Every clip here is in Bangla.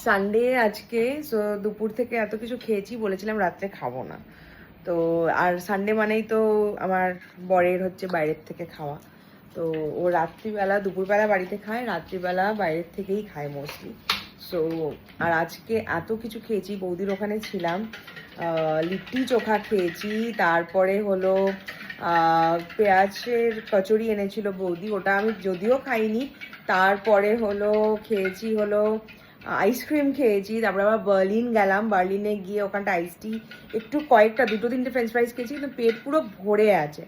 সানডে আজকে, সো দুপুর থেকে এত কিছু খেয়েছি, বলেছিলাম রাত্রে খাবো না। তো আর সানডে মানেই তো আমার বরের হচ্ছে বাইরের থেকে খাওয়া। তো ও রাত্রিবেলা, দুপুরবেলা বাড়িতে খায়, রাত্রিবেলা বাইরের থেকেই খায় মোস্টলি। সো আর আজকে এত কিছু খেয়েছি, বৌদির ওখানে ছিলাম, লিট্টি চোখা খেয়েছি, তারপরে হলো পেঁয়াজের কচুরি এনেছিল বৌদি, ওটা আমি যদিও খাইনি। তারপরে হলো খেয়েছি হলো আইসক্রিম খেয়েছি, তারপরে আবার বার্লিন গেলাম, বার্লিনে গিয়ে ওখানটা আইসটি একটু কয়েকটা দুটো তিনটে ফ্রেঞ্চ ফ্রাইজ খেয়েছি, কিন্তু পেট পুরো ভরে আছে।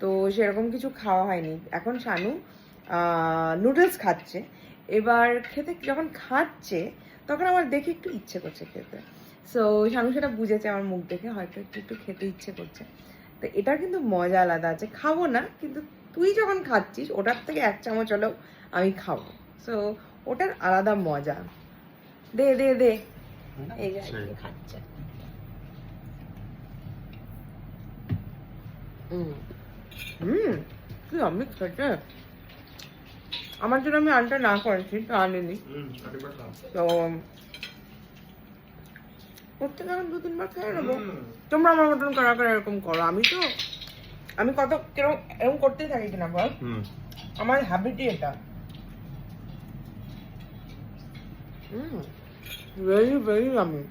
তো সেরকম কিছু খাওয়া হয়নি। এখন শানু নুডলস খাচ্ছে। এবার খেতে যখন খাচ্ছে তখন আমার দেখে একটু ইচ্ছে করছে খেতে। সো শানু সেটা বুঝেছে আমার মুখ দেখে, হয়তো একটু একটু খেতে ইচ্ছে করছে। তো এটার কিন্তু মজা আলাদা আছে, খাবো না কিন্তু তুই যখন খাচ্ছিস ওটার থেকে এক চামচ হলেও আমি খাবো। সো ওটার আলাদা মজা। দে দে দে, এই যে খাচ্ছে। কি আমি খেতে, আমার জন্য আমি আনটা না করেছি, তো আনিনি। তো প্রত্যেক এখন 2-3 বার খেয়ে নেবো। তোমরা আমার মতন কারা কারা এরকম করো? আমি কত কিরকম এরকম করতেই থাকি কিনা বল, আমার হ্যাবিটই এটা। ভেরি ভেরি আমি